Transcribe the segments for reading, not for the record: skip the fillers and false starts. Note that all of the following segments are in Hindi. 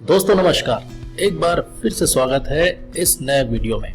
दोस्तों नमस्कार, एक बार फिर से स्वागत है इस नए वीडियो में।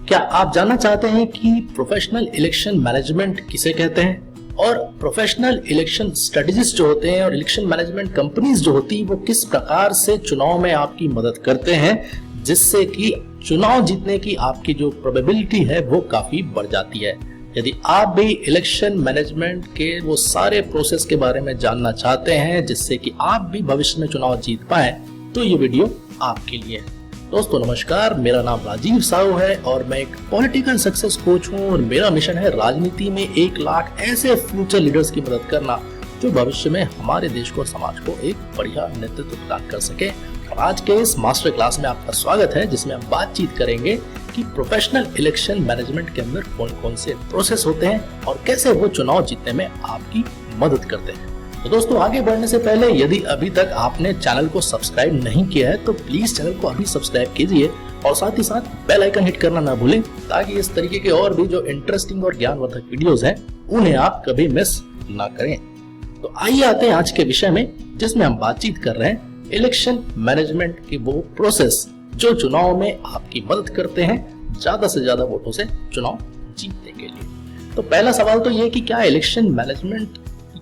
क्या आप जानना चाहते हैं कि प्रोफेशनल इलेक्शन मैनेजमेंट किसे कहते हैं और प्रोफेशनल इलेक्शन स्ट्रेटेजिस्ट जो होते हैं और इलेक्शन मैनेजमेंट कंपनीज जो होती है वो किस प्रकार से चुनाव में आपकी मदद करते हैं, जिससे कि चुनाव जीतने की आपकी जो प्रोबेबिलिटी है वो काफी बढ़ जाती है। यदि आप भी इलेक्शन मैनेजमेंट के वो सारे प्रोसेस के बारे में जानना चाहते हैं जिससे कि आप भी भविष्य में चुनाव जीत पाए, तो ये वीडियो आपके लिए है। दोस्तों नमस्कार, मेरा नाम राजीव साहू है और मैं एक पॉलिटिकल सक्सेस कोच हूँ और मेरा मिशन है राजनीति में 1 लाख ऐसे फ्यूचर लीडर्स की मदद करना जो भविष्य में हमारे देश को, समाज को एक बढ़िया नेतृत्व प्रदान कर सके। और आज के इस मास्टर क्लास में आपका स्वागत है, जिसमें हम बातचीत करेंगे कि प्रोफेशनल इलेक्शन मैनेजमेंट के अंदर कौन कौन से प्रोसेस होते हैं और कैसे वो चुनाव जीतने में आपकी मदद करते हैं। तो दोस्तों आगे बढ़ने से पहले यदि अभी तक आपने चैनल को सब्सक्राइब नहीं किया है तो प्लीज चैनल को अभी सब्सक्राइब कीजिए और साथ ही साथ बेल आइकन हिट करना ना भूलें, ताकि इस तरीके के और भी जो इंटरेस्टिंग और ज्ञानवर्धक वीडियोस हैं उन्हें आप कभी मिस ना करें। तो आइए आते हैं आज के विषय में, जिसमें हम बातचीत कर रहे हैं इलेक्शन मैनेजमेंट की वो प्रोसेस जो चुनाव में आपकी मदद करते हैं ज्यादा से ज्यादा वोटों से चुनाव जीतने के लिए। तो पहला सवाल तो ये कि क्या इलेक्शन मैनेजमेंट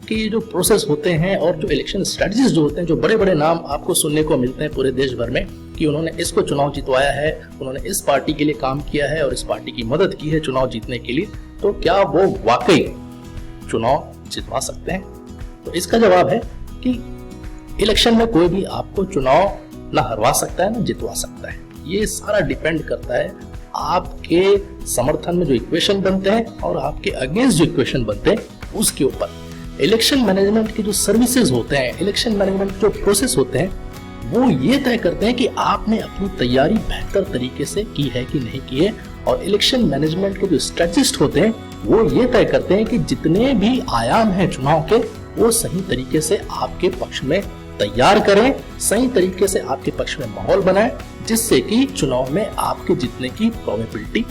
के जो प्रोसेस होते हैं और जो इलेक्शन स्ट्रेटजीज जो होते हैं, जो बड़े बड़े नाम आपको सुनने को मिलते हैं पूरे देश भर में कि उन्होंने इसको चुनाव जितवाया है, उन्होंने इस पार्टी के लिए काम किया है और इस पार्टी की मदद की है चुनाव जीतने के लिए, तो क्या वो वाकई चुनाव जितवा सकते हैं? तो इसका जवाब है कि इलेक्शन में कोई भी आपको चुनाव ना हरवा सकता है ना जितवा सकता है। ये सारा डिपेंड करता है आपके समर्थन में जो इक्वेशन बनते हैं और आपके अगेंस्ट जो इक्वेशन बनते हैं उसके ऊपर। इलेक्शन मैनेजमेंट के जो सर्विसेज होते हैं, इलेक्शन मैनेजमेंट जो प्रोसेस होते हैं, वो ये तय करते हैं कि आपने अपनी तैयारी बेहतर तरीके से की है कि नहीं की है। और इलेक्शन मैनेजमेंट के जो स्ट्रेटजिस्ट होते हैं वो ये तय करते हैं कि जितने भी आयाम हैं चुनाव के वो सही तरीके से आपके पक्ष में तैयार करें, सही तरीके से आपके पक्ष में माहौल बनाएं, जिससे कि चुनाव में आपके जीतने की प्रोबेबिलिटी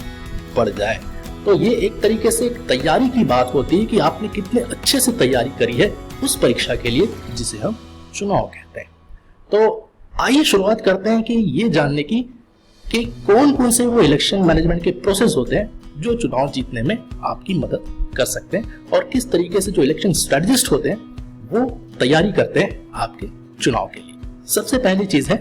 बढ़ जाए। तो ये एक तरीके से एक तैयारी की बात होती है कि आपने कितने अच्छे से तैयारी करी है उस परीक्षा के लिए जिसे हम चुनाव कहते हैं। तो आइए शुरुआत करते हैं कि ये जानने की कि कौन कौन से वो इलेक्शन मैनेजमेंट के प्रोसेस होते हैं जो चुनाव जीतने में आपकी मदद कर सकते हैं और किस तरीके से जो इलेक्शन स्ट्रेटजिस्ट होते हैं वो तैयारी करते हैं आपके चुनाव के लिए। सबसे पहली चीज है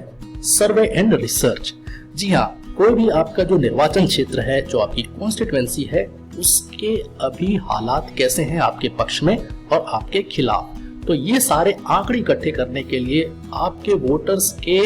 सर्वे एंड रिसर्च। जी हाँ, कोई भी आपका जो निर्वाचन क्षेत्र है, जो आपकी कॉन्स्टिट्यूएंसी है, उसके अभी हालात कैसे हैं आपके पक्ष में और आपके खिलाफ। तो ये सारे आंकड़े इकट्ठे करने के लिए, आपके वोटर्स के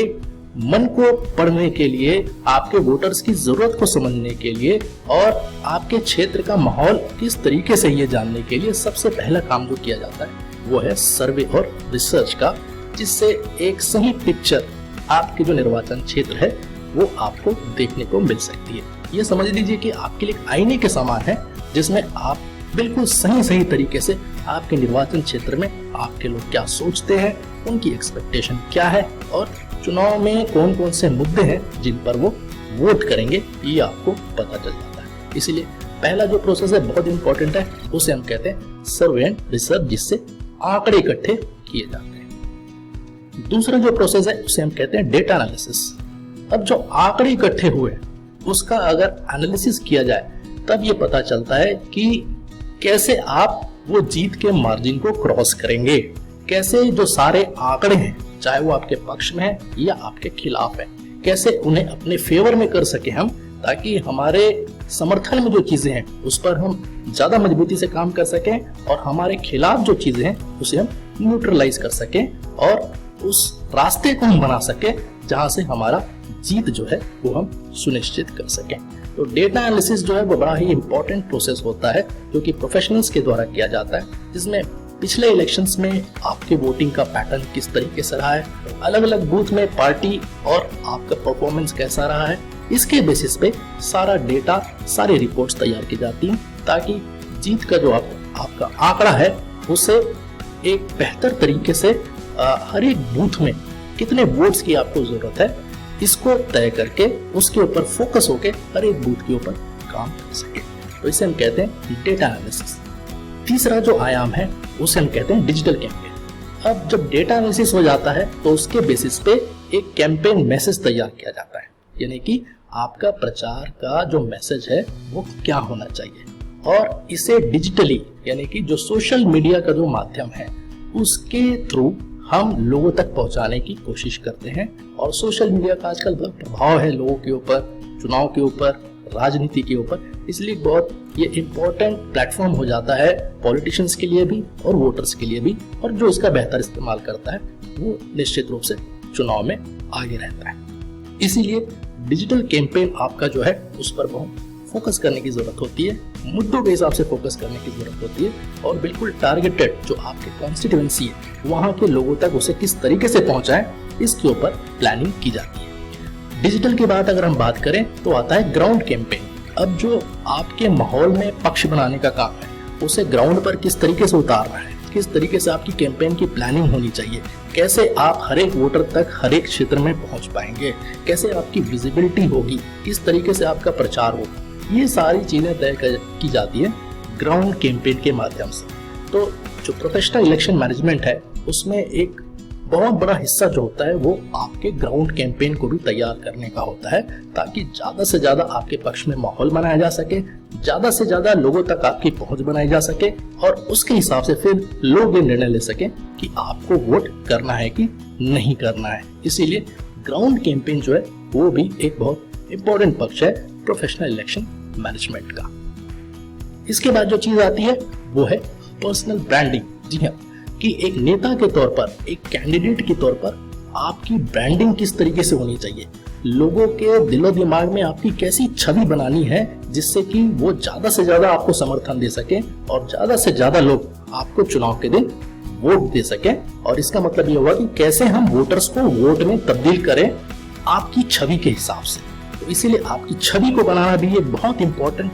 मन को पढ़ने के लिए, आपके वोटर्स की जरूरत को समझने के लिए और आपके क्षेत्र का माहौल किस तरीके से ये जानने के लिए सबसे पहला काम जो किया जाता है वो है सर्वे और रिसर्च का, जिससे एक सही पिक्चर आपके जो निर्वाचन क्षेत्र है वो आपको देखने को मिल सकती है। ये समझ लीजिए कि आपके लिए आईने के समान है, जिसमें आप बिल्कुल सही तरीके से आपके निर्वाचन क्षेत्र में आपके लोग क्या सोचते हैं, उनकी एक्सपेक्टेशन क्या है और चुनाव में कौन कौन से मुद्दे हैं जिन पर वो वोट करेंगे, ये आपको पता चल जाता है। इसीलिए पहला जो प्रोसेस है बहुत इंपॉर्टेंट है, उसे हम कहते हैं सर्वे एंड रिसर्च, जिससे आंकड़े इकट्ठे किए जाते हैं। दूसरा जो प्रोसेस है उसे हम कहते हैं डेटा एनालिसिस। अब जो आंकड़े इकट्ठे हुए उसका अगर एनालिसिस किया जाए तब ये पता चलता है कि कैसे आप वो जीत के मार्जिन को क्रॉस करेंगे, कैसे जो सारे आंकड़े हैं चाहे वो आपके पक्ष में है या आपके खिलाफ है, कैसे उन्हें अपने फेवर में कर सके हम, ताकि हमारे समर्थन में जो चीजें हैं उस पर हम ज्यादा मजबूती से काम कर सकें और हमारे खिलाफ जो चीजें हैं उसे हम न्यूट्रलाइज कर सकें और उस रास्ते को हम बना सके जहां से हमारा जीत जो है वो हम सुनिश्चित कर सकें। तो डेटा एनालिसिस जो है वो बड़ा ही इंपॉर्टेंट प्रोसेस होता है जो कि प्रोफेशनल्स के द्वारा किया जाता है, जिसमें पिछले इलेक्शंस में आपके वोटिंग का पैटर्न किस तरीके से रहा है, अलग अलग बूथ में पार्टी और आपका परफॉर्मेंस कैसा रहा है, इसके बेसिस पे सारा डेटा, सारी रिपोर्ट्स तैयार की जाती हैं, ताकि जीत का जो आपका आंकड़ा है उसे एक बेहतर तरीके से हर एक बूथ में कितने वोट्स की आपको जरूरत है इसको तय करके उसके ऊपर फोकस होके हर एक बूथ के ऊपर काम कर सके। तो इसे हम कहते हैं डेटा एनालिसिस। तीसरा जो आयाम है उसे हम कहते हैं डिजिटल कैंपेन। अब जब डेटा एनालिसिस हो जाता है तो उसके बेसिस पे एक कैंपेन मैसेज तैयार किया जाता है, यानी कि आपका प्रचार का जो मैसेज है वो क्या होना चाहिए, और इसे डिजिटली यानी कि जो सोशल मीडिया का जो माध्यम है उसके थ्रू हम लोगों तक पहुंचाने की कोशिश करते हैं। और सोशल मीडिया का आजकल बहुत प्रभाव है लोगों के ऊपर, चुनाव के ऊपर, राजनीति के ऊपर, इसलिए बहुत ये इम्पोर्टेंट प्लेटफॉर्म हो जाता है पॉलिटिशियंस के लिए भी और वोटर्स के लिए भी, और जो इसका बेहतर इस्तेमाल करता है वो निश्चित रूप से चुनाव में आगे रहता है। इसीलिए डिजिटल कैंपेन आपका जो है उस पर बहुत फोकस करने की जरूरत होती है, मुद्दों के हिसाब से फोकस करने की जरूरत होती है, और बिल्कुल टारगेटेड जो आपके कॉन्स्टिट्यूएंसी है वहां के लोगों तक उसे किस तरीके से पहुंचाएं इसके ऊपर प्लानिंग की जाती है। डिजिटल के बाद अगर हम बात करें तो आता है ग्राउंड कैंपेन। अब जो आपके माहौल में पक्ष बनाने का काम है उसे ग्राउंड पर किस तरीके से उतारना है, किस तरीके से आपकी कैंपेन की प्लानिंग होनी चाहिए, कैसे आप हर एक वोटर तक हर एक क्षेत्र में पहुंच पाएंगे, कैसे आपकी विजिबिलिटी होगी, किस तरीके से आपका प्रचार होगा, ये सारी चीजें तय की जाती है ग्राउंड कैंपेन के माध्यम से। तो जो प्रोफेशनल इलेक्शन मैनेजमेंट है उसमें एक बहुत बड़ा हिस्सा जो होता है वो आपके ग्राउंड कैंपेन को भी तैयार करने का होता है, ताकि ज्यादा से ज्यादा आपके पक्ष में माहौल बनाया जा सके, ज्यादा से ज्यादा लोगों तक आपकी पहुंच बनाई जा सके, और उसके हिसाब से फिर लोग ये निर्णय ले सके कि आपको वोट करना है कि नहीं करना है। इसीलिए ग्राउंड कैंपेन जो है वो भी एक बहुत इंपॉर्टेंट पक्ष है प्रोफेशनल इलेक्शन मैनेजमेंट का। इसके बाद जो चीज आती है वो है पर्सनल ब्रांडिंग। जी हाँ, कि एक नेता के तौर पर, एक कैंडिडेट के तौर पर आपकी ब्रांडिंग किस तरीके से होनी चाहिए, लोगों के दिलो दिमाग में आपकी कैसी छवि बनानी है जिससे कि वो ज्यादा से ज्यादा आपको समर्थन दे सके और ज्यादा से ज्यादा लोग आपको चुनाव के दिन वोट दे सके। और इसका मतलब ये हुआ कि कैसे हम वोटर्स को वोट में तब्दील करें आपकी छवि के हिसाब से। तो इसीलिए आपकी छवि को बनाना भी एक बहुत इंपॉर्टेंट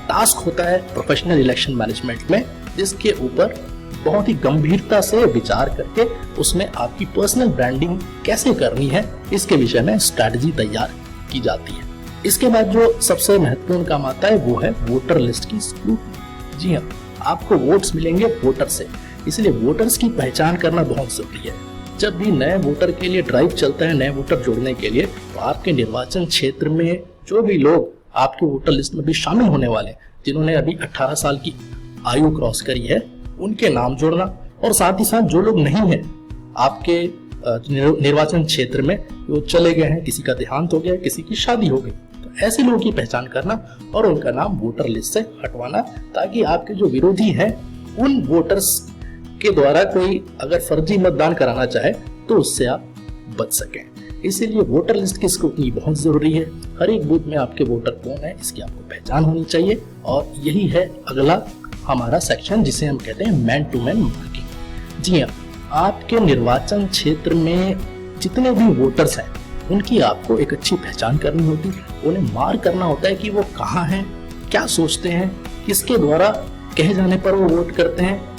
टास्क होता है प्रोफेशनल इलेक्शन मैनेजमेंट में, जिसके ऊपर बहुत ही गंभीरता से विचार करके उसमें आपकी पर्सनल ब्रांडिंग कैसे करनी है इसके विषय में स्ट्रैटेजी तैयार की जाती है। इसके बाद जो सबसे महत्वपूर्ण काम आता है वो है वोटर लिस्ट की स्क्रूटनी। जी हाँ, आपको वोट्स मिलेंगे वोटर से, इसलिए वोटर्स की पहचान करना बहुत जरूरी है। जब भी नए वोटर के लिए ड्राइव चलता है, नए वोटर जोड़ने के लिए, तो आपके निर्वाचन क्षेत्र में जो भी लोग आपके वोटर लिस्ट में भी शामिल होने वाले, जिन्होंने अभी 18 साल की आयु क्रॉस करी है, उनके नाम जोड़ना, और साथ ही साथ जो लोग नहीं है आपके निर्वाचन क्षेत्र में, वो चले गए हैं, किसी का देहांत हो गया, किसी की शादी हो गई, तो ऐसे लोगों की पहचान करना और उनका नाम वोटर लिस्ट से हटवाना, ताकि आपके जो विरोधी हैं उन वोटर्स के द्वारा कोई अगर फर्जी मतदान कराना चाहे तो उससे आप बच सकें। इसीलिए वोटर लिस्ट की स्क्रूटनी बहुत जरूरी है। हर एक बूथ में आपके वोटर कौन है इसकी आपको पहचान होनी चाहिए, और यही है अगला हमारा सेक्शन जिसे हम कहते हैं मैन टू मैन मार्किंग। जी हाँ, आपके निर्वाचन क्षेत्र में जितने भी वोटर्स हैं उनकी आपको एक अच्छी पहचान करनी होती, उन्हें मार्क करना होता है कि वो कहाँ हैं, क्या सोचते हैं, किसके द्वारा कहे जाने पर वो वोट करते हैं,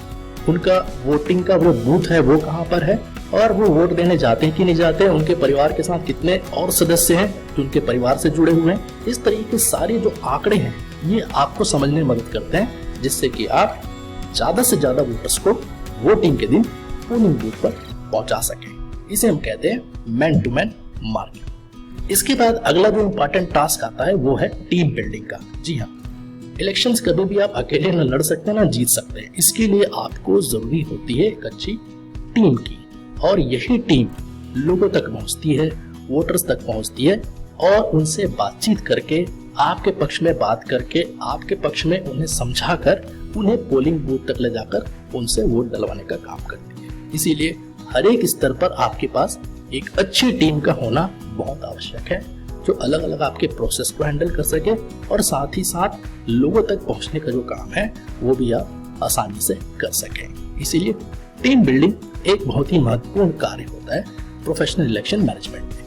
उनका वोटिंग का वो बूथ है वो कहाँ पर है, और वो वोट देने जाते हैं कि नहीं जाते हैं, उनके परिवार के साथ कितने और सदस्य हैं जो उनके परिवार से जुड़े हुए हैं। इस तरीके के सारे जो आंकड़े हैं ये आपको समझने में मदद करते हैं, जिससे कि आप ज्यादा से ज्यादा वोटर्स को वोटिंग के दिन पोलिंग बूथ पर पहुंचा सकें। इसे हम कहते हैं मैन टू मैन मार्किंग। इसके बाद अगला जो इम्पोर्टेंट टास्क आता है वो है टीम बिल्डिंग का। जी हाँ, इलेक्शंस कभी भी आप अकेले न लड़ सकते ना जीत सकते हैं, इसके लिए आपको जरूरी होती है एक अच्छी टीम की, और यही टीम लोगों तक पहुंचती है, वोटर्स तक पहुंचती है, और उनसे बातचीत करके, आपके पक्ष में बात करके, आपके पक्ष में उन्हें समझाकर, उन्हें पोलिंग बूथ तक ले जाकर उनसे वोट डलवाने का काम करती है। इसीलिए हर एक स्तर पर आपके पास एक अच्छी टीम का होना बहुत आवश्यक है, जो अलग अलग आपके प्रोसेस को हैंडल कर सके, और साथ ही साथ लोगों तक पहुंचने का जो काम है वो भी आप आसानी से कर सकें। इसीलिए टीम बिल्डिंग एक बहुत ही महत्वपूर्ण कार्य होता है प्रोफेशनल इलेक्शन मैनेजमेंट में।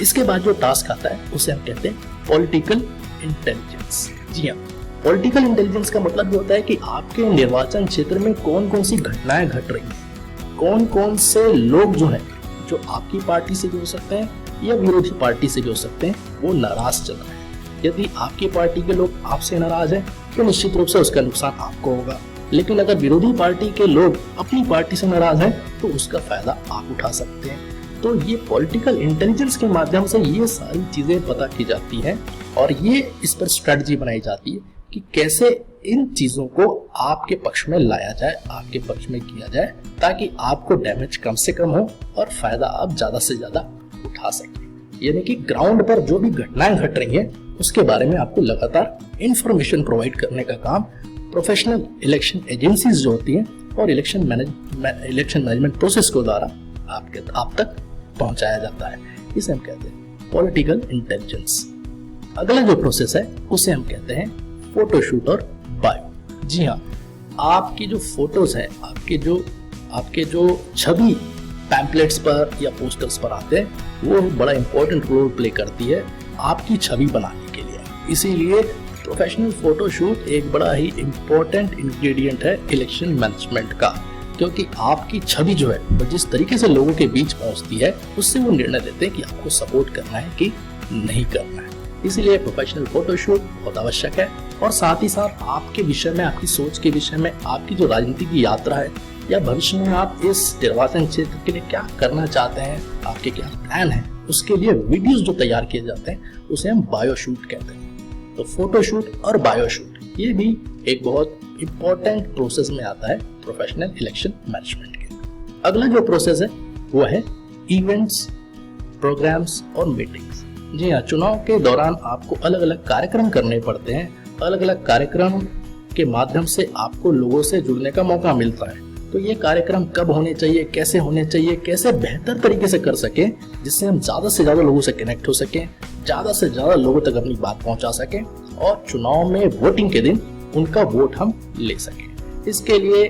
इसके बाद जो टास्क आता है उसे हम कहते हैं पॉलिटिकल इंटेलिजेंस। जी हाँ, पॉलिटिकल इंटेलिजेंस का मतलब ये होता है कि आपके निर्वाचन क्षेत्र में कौन कौन सी घटनाएं घट रही हैं, कौन कौन से लोग जो हैं जो आपकी पार्टी से भी हो सकते हैं या विरोधी पार्टी से भी हो सकते हैं, वो नाराज चल रहे हैं। यदि आपकी पार्टी के लोग आपसे नाराज हैं तो निश्चित रूप से उसका नुकसान आपको होगा, लेकिन अगर विरोधी पार्टी के लोग अपनी पार्टी से नाराज हैं तो उसका फायदा आप उठा सकते हैं। तो ये पॉलिटिकल इंटेलिजेंस के माध्यम से ये सारी चीजें पता की जाती हैं और ये इस पर स्ट्रेटजी बनाई जाती है कि कैसे इन चीजों को आपके पक्ष में लाया जाए, आपके पक्ष में किया जाए, ताकि आपको डैमेज कम से कम हो और फायदा आप ज्यादा से ज्यादा उठा सकें। यानी कि ग्राउंड पर जो भी घटनाएं घट रही हैं उसके बारे में आपको लगातार इंफॉर्मेशन प्रोवाइड करने का काम प्रोफेशनल इलेक्शन एजेंसीज जो होती हैं और इलेक्शन मैनेजमेंट प्रोसेस को द्वारा आप तक पहुंचाया जाता है। इसे हम कहते हैं पॉलिटिकल इंटेलिजेंस। अगला जो प्रोसेस है उसे हम कहते हैं फोटोशूट और बायो। जी हाँ, आपकी जो फोटोज है, आपके जो छवि पैम्पलेट्स पर या पोस्टर्स पर आते हैं, वो बड़ा इंपॉर्टेंट रोल प्ले करती है आपकी छवि बनाने के लिए। इसीलिए प्रोफेशनल फोटोशूट एक बड़ा ही इंपॉर्टेंट इंग्रेडिएंट है इलेक्शन मैनेजमेंट का, क्योंकि आपकी छवि जो है वो जिस तरीके से लोगों के बीच पहुंचती है उससे वो निर्णय लेते हैं कि आपको सपोर्ट करना है कि नहीं करना है। इसीलिए प्रोफेशनल फोटोशूट बहुत आवश्यक है। और साथ ही साथ आपके विषय में, आपकी सोच के विषय में, आपकी जो राजनीति की यात्रा है या भविष्य में आप इस निर्वाचन क्षेत्र के लिए क्या करना चाहते हैं, आपके क्या प्लान है, उसके लिए वीडियोस जो तैयार किए जाते हैं उसे हम बायोशूट कहते हैं। तो फोटोशूट और बायोशूट ये भी एक बहुत इंपॉर्टेंट प्रोसेस में आता है प्रोफेशनल इलेक्शन मैनेजमेंट के। अगला जो प्रोसेस है वो है इवेंट्स, प्रोग्राम्स और मीटिंग्स। जी हाँ, चुनाव के दौरान आपको अलग अलग कार्यक्रम करने पड़ते हैं। अलग अलग कार्यक्रम के माध्यम से आपको लोगों से जुड़ने का मौका मिलता है। तो ये कार्यक्रम कब होने चाहिए, कैसे होने चाहिए, कैसे बेहतर तरीके से कर सकें जिससे हम ज्यादा से ज्यादा लोगों से कनेक्ट हो सकें, ज्यादा से ज्यादा लोगों तक अपनी बात पहुंचा सकें और चुनाव में वोटिंग के दिन उनका वोट हम ले सकें। इसके लिए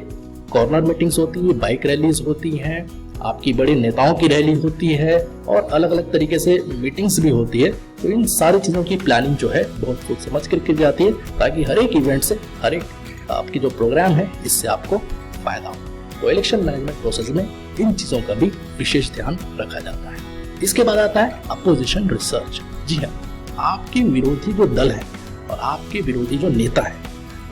कॉर्नर मीटिंग्स होती है, बाइक रैलीज होती हैं, आपकी बड़े नेताओं की रैली होती है और अलग अलग तरीके से मीटिंग्स भी होती है। तो इन सारी चीजों की प्लानिंग जो है बहुत सोच समझ कर की जाती है, ताकि हर एक इवेंट से, हर एक आपकी जो प्रोग्राम है, इससे आपको फायदा हो। तो इलेक्शन मैनेजमेंट प्रोसेस में इन चीजों का भी विशेष ध्यान रखा जाता है। इसके बाद आता है अपोजिशन रिसर्च। जी हाँ, आपके विरोधी जो दल है और आपके विरोधी जो नेता है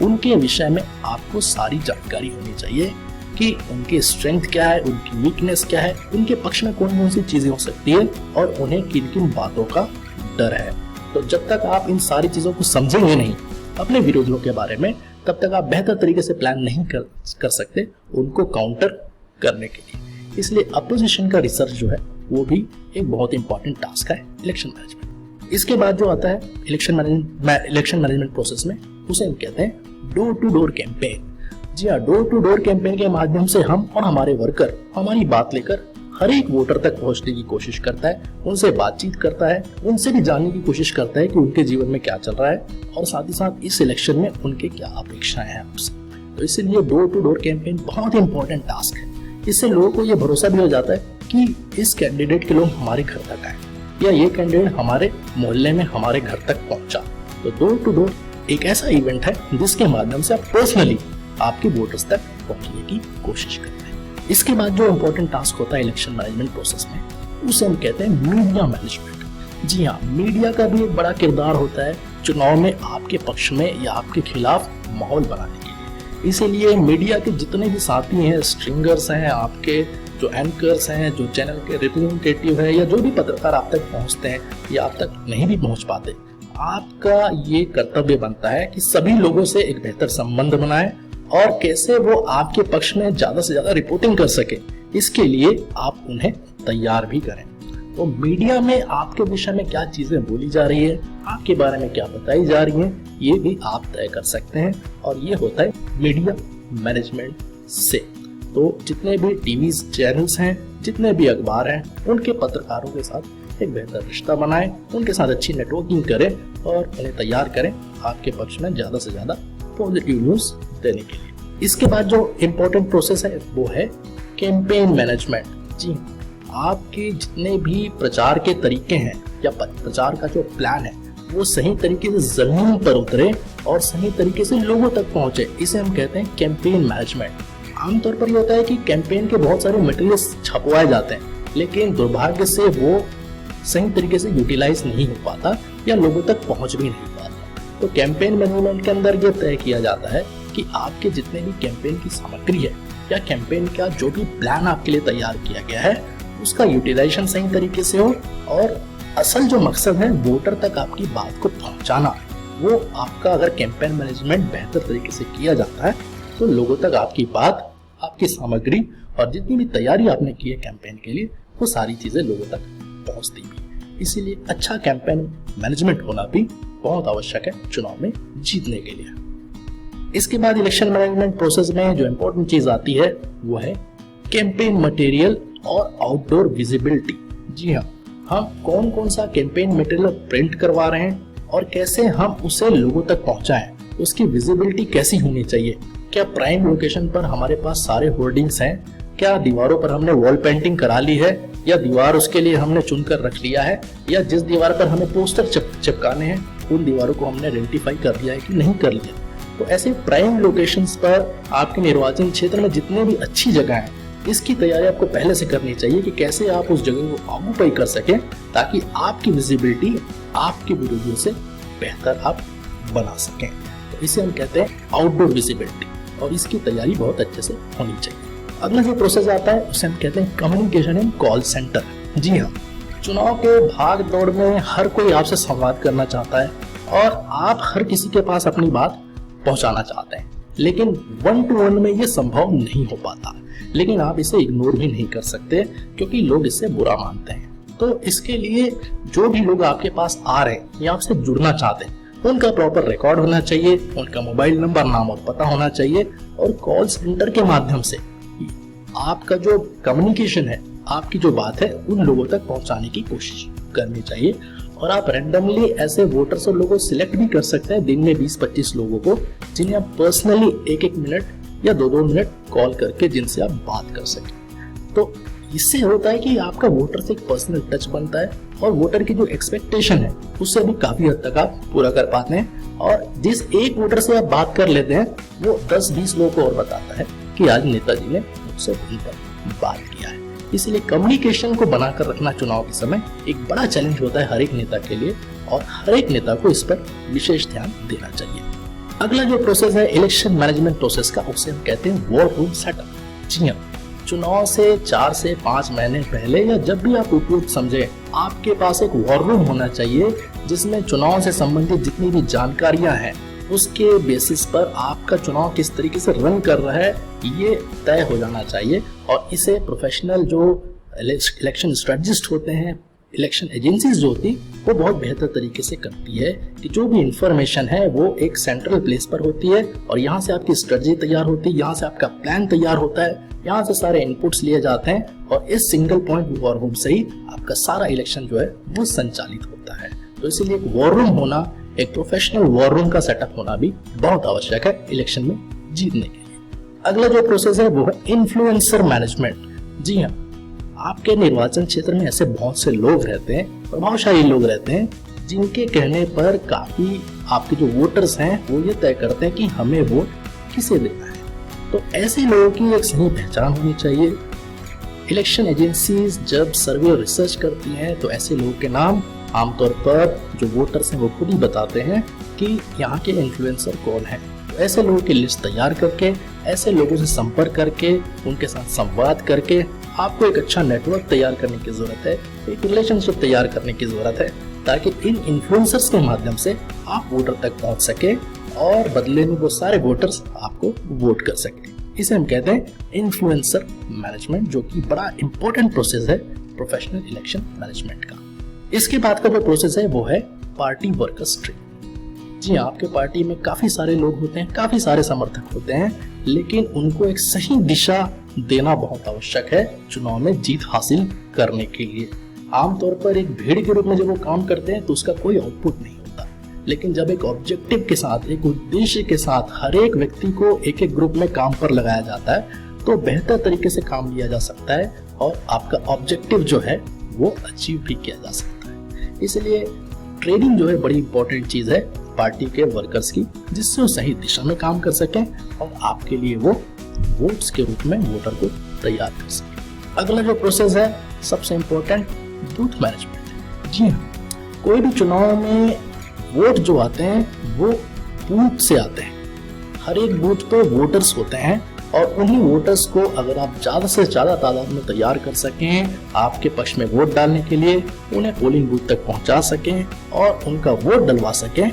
उनके विषय में आपको सारी जानकारी होनी चाहिए कि उनकी स्ट्रेंथ क्या है, उनकी वीकनेस क्या है, उनके पक्ष में कौन कौन सी चीजें हो सकती है और उन्हें किन किन बातों का डर है। तो जब तक आप इन सारी चीजों को समझेंगे नहीं अपने विरोधियों के बारे में, तब तक आप बेहतर तरीके से प्लान नहीं कर सकते उनको काउंटर करने के लिए। इसलिए अपोजिशन का रिसर्च जो है वो भी एक बहुत इंपॉर्टेंट टास्क है इलेक्शन मैनेजमेंट। इसके बाद जो आता है इलेक्शन मैनेजमेंट प्रोसेस में, उसे हम कहते हैं डोर टू डोर कैंपेन। जी हाँ, डोर टू डोर कैंपेन के माध्यम से हम और हमारे वर्कर हमारी बात लेकर हर एक वोटर तक पहुंचने की कोशिश करता है, उनसे बातचीत करता है, उनसे भी जानने की कोशिश करता है कि उनके जीवन में क्या चल रहा है और साथ ही साथ इस इलेक्शन में उनके क्या अपेक्षाएं हैं आपसे। तो इसीलिए डोर टू डोर कैंपेन बहुत इंपॉर्टेंट टास्क है। इससे लोगों को ये भरोसा भी हो जाता है कि इस कैंडिडेट के लोग हमारे घर तक आए या ये कैंडिडेट हमारे मोहल्ले में हमारे घर तक पहुंचा। तो डोर टू डोर एक ऐसा इवेंट है जिसके माध्यम से आप पर्सनली आपके वोटर्स तक पहुंचने की कोशिश करते हैं। इसके बाद जो इम्पोर्टेंट टास्क होता है इलेक्शन मैनेजमेंट प्रोसेस में, उसे हम कहते हैं मीडिया मैनेजमेंट। जी हाँ, मीडिया का भी एक बड़ा किरदार होता है चुनाव में आपके पक्ष में या आपके खिलाफ माहौल बनाने के लिए। इसीलिए मीडिया के जितने भी साथी हैं, स्ट्रिंगर्स हैं, आपके जो एंकर्स हैं, जो चैनल के रिप्रेजेंटेटिव है या जो भी पत्रकार आप तक पहुंचते हैं या आप तक नहीं भी पहुंच पाते, आपका ये कर्तव्य बनता है कि सभी लोगों से एक बेहतर संबंध बनाए और कैसे वो आपके पक्ष में ज्यादा से ज्यादा रिपोर्टिंग कर सके, इसके लिए आप उन्हें तैयार भी करें। तो मीडिया में आपके विषय में क्या चीजें बोली जा रही है, आपके बारे में क्या बताई जा रही है, ये भी आप तय कर सकते हैं और ये होता है मीडिया मैनेजमेंट से। तो जितने भी टीवी चैनल्स हैं, जितने भी अखबार हैं, उनके पत्रकारों के साथ एक बेहतर रिश्ता बनाएं, उनके साथ अच्छी नेटवर्किंग करें और उन्हें तैयार करें आपके पक्ष में ज्यादा से ज्यादा पॉजिटिव न्यूज देने के लिए। इसके बाद जो इम्पोर्टेंट प्रोसेस है वो है कैंपेन मैनेजमेंट। जी, आपके जितने भी प्रचार के तरीके हैं या प्रचार का जो प्लान है वो सही तरीके से जमीन पर उतरे और सही तरीके से लोगों तक पहुंचे, इसे हम कहते हैं कैंपेन मैनेजमेंट। आमतौर पर ये होता है कि कैंपेन के बहुत सारे मटेरियल्स छपवाए जाते हैं, लेकिन दुर्भाग्य से वो सही तरीके से यूटिलाइज नहीं हो पाता या लोगों तक पहुंच भी नहीं पाता। तो कैंपेन मैनेजमेंट के अंदर ये तय किया जाता है कि आपके जितने भी कैंपेन की सामग्री है या कैंपेन का जो भी प्लान आपके लिए तैयार किया गया है उसका यूटिलाइजेशन सही तरीके से हो, और असल जो मकसद है वोटर तक आपकी बात को पहुंचाना, वो आपका अगर कैंपेन मैनेजमेंट बेहतर तरीके से किया जाता है तो लोगों तक आपकी बात, आपकी सामग्री और जितनी भी तैयारी आपने की है कैंपेन के लिए, वो सारी चीजें लोगों तक पहुंचती भी। इसीलिए अच्छा कैंपेन मैनेजमेंट होना भी बहुत आवश्यक है चुनाव में जीतने के लिए। इसके बाद इलेक्शन मैनेजमेंट प्रोसेस में जो इम्पोर्टेंट चीज आती है वो है कैंपेन मटेरियल और आउटडोर विजिबिलिटी। जी हाँ, हम कौन कौन सा कैंपेन मटेरियल प्रिंट करवा रहे हैं और कैसे हम उसे लोगों तक पहुंचाएं, उसकी विजिबिलिटी कैसी होनी चाहिए। क्या प्राइम लोकेशन पर हमारे पास सारे होर्डिंग्स हैं, क्या दीवारों पर हमने वॉल पेंटिंग करा ली है, या दीवार उसके लिए हमने चुनकर रख लिया है, या जिस दीवार पर हमें पोस्टर चिपकाने हैं उन दीवारों को हमने आइडेंटिफाई कर लिया है कि नहीं कर लिया। तो ऐसे प्राइम लोकेशंस पर आपके निर्वाचन क्षेत्र में जितने भी अच्छी जगह है, इसकी तैयारी आपको पहले से करनी चाहिए कि कैसे आप उस जगह को ऑक्यूपाई कर सकें, ताकि आपकी विजिबिलिटी आपके विरोधियों से बेहतर आप बना सकें। तो इसे हम कहते हैं आउटडोर विजिबिलिटी, और इसकी तैयारी बहुत अच्छे से होनी चाहिए। अगला जो प्रोसेस आता है उसे हम कहते हैं कम्युनिकेशन इन कॉल सेंटर। जी हाँ, चुनाव के भाग दौड़ में हर कोई आपसे संवाद करना चाहता है और आप हर किसी के पास अपनी बात पहुंचाना चाहते हैं, लेकिन 1-to-1 में ये संभव नहीं हो पाता। लेकिन आप इसे इग्नोर भी नहीं कर सकते क्योंकि लोग इससे बुरा मानते हैं। तो इसके लिए जो भी लोग आपके पास आ रहे हैं या आपसे जुड़ना चाहते हैं, उनका प्रॉपर रिकॉर्ड होना चाहिए, उनका मोबाइल नंबर, नाम और पता होना चाहिए, और कॉल सेंटर के माध्यम से आपका जो कम्युनिकेशन है, आपकी जो बात है, उन लोगों तक पहुंचाने की कोशिश करनी चाहिए। और आप रैंडमली ऐसे वोटर्स और लोगों को सिलेक्ट भी कर सकते हैं, दिन में 20-25 लोगों को, जिन्हें आप पर्सनली 1-1 मिनट या 2-2 मिनट कॉल करके जिनसे आप बात कर सकें। तो इससे होता है कि आपका वोटर से एक पर्सनल टच बनता है और वोटर की जो एक्सपेक्टेशन है उससे भी काफी हद तक आप पूरा कर पाते हैं। और जिस एक वोटर से आप बात कर लेते हैं वो 10-20 लोगों को और बताता है कि आज नेताजी ने मुझसे उन पर बात किया है। इसलिए कम्युनिकेशन को बनाकर रखना चुनाव के समय एक बड़ा चैलेंज होता है हर एक नेता के लिए, और हर एक नेता को इस पर विशेष ध्यान देना चाहिए। अगला जो प्रोसेस है इलेक्शन मैनेजमेंट प्रोसेस का, उसे हम कहते हैं वॉर रूम सेटअप। जी हाँ, चुनाव से 4 से 5 महीने पहले या जब भी आप उपयुक्त समझे, आपके पास एक वॉर रूम होना चाहिए जिसमें चुनाव से संबंधित जितनी भी जानकारियां हैं उसके बेसिस पर आपका चुनाव किस तरीके से रन कर रहा है ये तय हो जाना चाहिए। और इसे प्रोफेशनल जो इलेक्शन स्ट्रेटजिस्ट होते हैं, इलेक्शन एजेंसीज जो होती, वो बहुत बेहतर तरीके से करती है कि जो भी इंफॉर्मेशन है वो एक सेंट्रल प्लेस पर होती है और यहाँ से आपकी स्ट्रेटजी तैयार होती है, यहाँ से आपका प्लान तैयार होता है, यहाँ से सारे इनपुट्स लिए जाते हैं और इस सिंगल पॉइंट वॉर रूम से ही आपका सारा इलेक्शन जो है वो संचालित होता है। तो इसीलिए एक वॉर रूम होना, एक प्रोफेशनल वॉर रूम का सेटअप होना भी बहुत आवश्यक है इलेक्शन में जीतने के लिए। अगला जो प्रोसेस है वो है इन्फ्लुएंसर मैनेजमेंट। जी हाँ, आपके निर्वाचन क्षेत्र में ऐसे बहुत से लोग रहते हैं, प्रभावशाली लोग रहते हैं, जिनके कहने पर काफी आपके जो वोटर्स हैं वो ये तय करते हैं कि हमें वोट किसे देना है। तो ऐसे लोगों की एक सही पहचान होनी चाहिए। इलेक्शन एजेंसीज जब सर्वे और रिसर्च करती हैं तो ऐसे लोगों के नाम आमतौर पर जो वोटर्स हैं वो खुद ही बताते हैं कि यहाँ के इन्फ्लुएंसर कौन है। तो ऐसे लोगों की लिस्ट तैयार करके, ऐसे लोगों से संपर्क करके, उनके साथ संवाद करके आपको एक अच्छा नेटवर्क तैयार करने की जरूरत है, एक रिलेशनशिप तैयार करने की जरूरत है, ताकि इन इन्फ्लुएंसर्स के माध्यम से आप वोटर तक पहुंच सके और बदले में वो सारे वोटर्स आपको वोट कर सके। इसे हम कहते हैं इन्फ्लुएंसर मैनेजमेंट, जो कि बड़ा इंपॉर्टेंट प्रोसेस है प्रोफेशनल इलेक्शन मैनेजमेंट का। इसके बाद का जो प्रोसेस है वो है पार्टी वर्कर्स ट्रेनिंग। जी, आपके पार्टी में काफी सारे लोग होते हैं, काफी सारे समर्थक होते हैं, लेकिन उनको एक सही दिशा देना बहुत आवश्यक है चुनाव में जीत हासिल करने के लिए। आमतौर पर एक भीड़ के रूप में जब वो काम करते हैं तो उसका कोई आउटपुट नहीं होता, लेकिन जब एक ऑब्जेक्टिव के साथ, एक उद्देश्य के साथ हर एक व्यक्ति को एक एक ग्रुप में काम पर लगाया जाता है तो बेहतर तरीके से काम लिया जा सकता है और आपका ऑब्जेक्टिव जो है वो अचीव भी किया जा सकता है। इसलिए ट्रेनिंग जो है बड़ी इंपॉर्टेंट चीज है पार्टी के वर्कर्स की, जिससे वो सही दिशा में काम कर सकें और आपके लिए वो वोट्स के रूप में वोटर को तैयार कर सकें। अगला जो प्रोसेस है सबसे इंपॉर्टेंट, बूथ मैनेजमेंट। जी हाँ, कोई भी चुनाव में वोट जो आते हैं वो बूथ से आते हैं। हर एक बूथ पे वोटर्स होते हैं और उन्हीं वोटर्स को अगर आप ज्यादा से ज्यादा तादाद में तैयार कर सकें आपके पक्ष में वोट डालने के लिए, उन्हें पोलिंग बूथ तक पहुंचा सकें और उनका वोट डलवा सकें,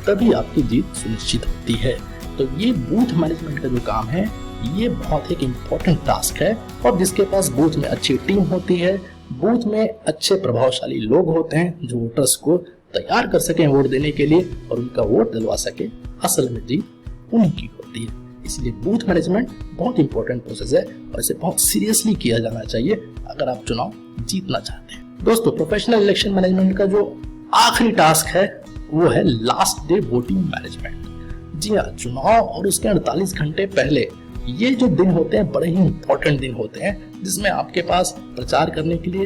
तभी आपकी जीत सुनिश्चित होती है। तो ये बूथ मैनेजमेंट का जो काम है ये बहुत एक इम्पोर्टेंट टास्क है, और जिसके पास बूथ में अच्छी टीम होती है, बूथ में अच्छे प्रभावशाली लोग होते हैं जो वोटर्स को तैयार कर सकें वोट देने के लिए और उनका वोट दिलवा सके, असल में जीत उन्हीं की होती है। इसलिए बूथ मैनेजमेंट बहुत इंपॉर्टेंट प्रोसेस है और इसे बहुत सीरियसली किया जाना चाहिए अगर आप चुनाव जीतना चाहते हैं। दोस्तों, प्रोफेशनल इलेक्शन मैनेजमेंट का जो आखिरी टास्क है वो है लास्ट डे वोटिंग मैनेजमेंट। जी हाँ, चुनाव और उसके 48 घंटे पहले ये जो दिन होते हैं बड़े ही इंपॉर्टेंट दिन होते हैं, जिसमें आपके पास प्रचार करने के लिए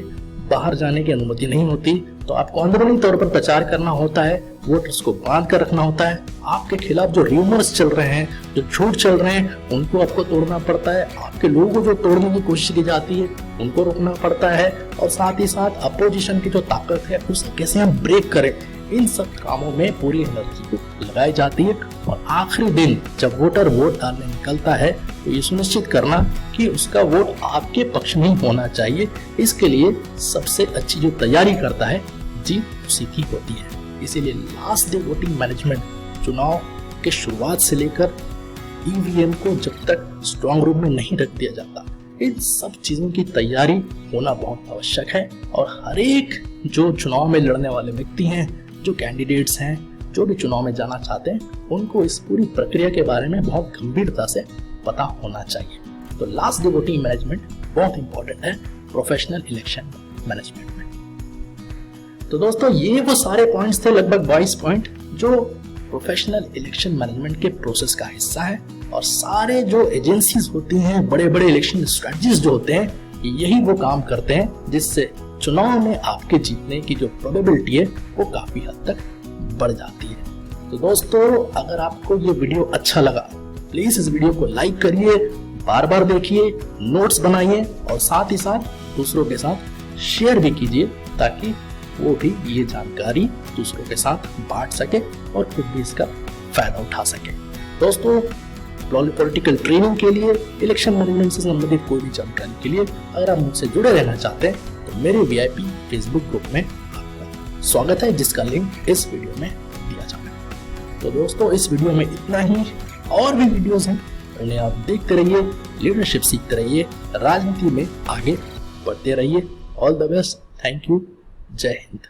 बाहर जाने की अनुमति नहीं होती। तो आपको अंदरूनी तौर पर प्रचार करना होता है, वोटर्स को बांध कर रखना होता है। आपके खिलाफ जो र्यूमर्स चल रहे हैं, जो झूठ चल रहे हैं, उनको आपको तोड़ना पड़ता है। आपके लोगों को जो तोड़ने की कोशिश की जाती है उनको रोकना पड़ता है, और साथ ही साथ अपोजिशन की जो ताकत है उसे कैसे हम ब्रेक करें, इन सब कामों में पूरी एनर्जी को लगाई जाती है। और आखिरी दिन जब वोटर वोट डालने निकलता है तो ये सुनिश्चित करना कि उसका वोट आपके पक्ष में होना चाहिए। इसके लिए सबसे अच्छी जो तैयारी करता है जीत उसी की होती है। इसीलिए लास्ट डे वोटिंग मैनेजमेंट चुनाव के शुरुआत से लेकर ईवीएम को जब तक स्ट्रांग रूम में नहीं रख दिया जाता, इन सब चीजों की तैयारी होना बहुत आवश्यक है। और हर एक जो चुनाव में लड़ने वाले व्यक्ति हैं, जो कैंडिडेट्स हैं, जो भी चुनाव में जाना चाहते हैं, उनको इस पूरी प्रक्रिया के बारे में बहुत गंभीरता से पता होना चाहिए। तो लास्ट डे वोटिंग मैनेजमेंट बहुत इंपॉर्टेंट है प्रोफेशनल इलेक्शन मैनेजमेंट में। तो दोस्तों, ये वो सारे पॉइंट्स थे, लगभग 22 पॉइंट, जो प्रोफेशनल इलेक्शन मैनेजमेंट के प्रोसेस का हिस्सा है। और सारे जो एजेंसीज होती हैं, बड़े बड़े इलेक्शन स्ट्रेटजीज जो होते हैं, यही वो काम करते हैं जिससे चुनाव में आपके जीतने की जो प्रोबेबिलिटी है वो काफी हद तक बढ़ जाती है। तो दोस्तों, अगर आपको ये वीडियो अच्छा लगा, प्लीज इस वीडियो को लाइक करिए, बार बार देखिए, नोट्स बनाइए और साथ ही साथ दूसरों के साथ शेयर भी कीजिए, ताकि वो भी ये जानकारी दूसरों के साथ बांट सके और खुद भी इसका फायदा उठा सके। दोस्तों, पॉलिटिकल ट्रेनिंग के लिए, इलेक्शन मैनेजमेंट से संबंधित कोई भी जानकारी के लिए अगर आप मुझसे जुड़े रहना चाहते हैं तो मेरे VIP फेसबुक ग्रुप में आपका स्वागत है, जिसका लिंक इस वीडियो में दिया जाता है। तो दोस्तों, इस वीडियो में इतना ही। और भी वीडियोस हैं, उन्हें आप देखते रहिए, लीडरशिप सीखते रहिए, राजनीति में आगे बढ़ते रहिए। All the best, thank you, जय हिंद।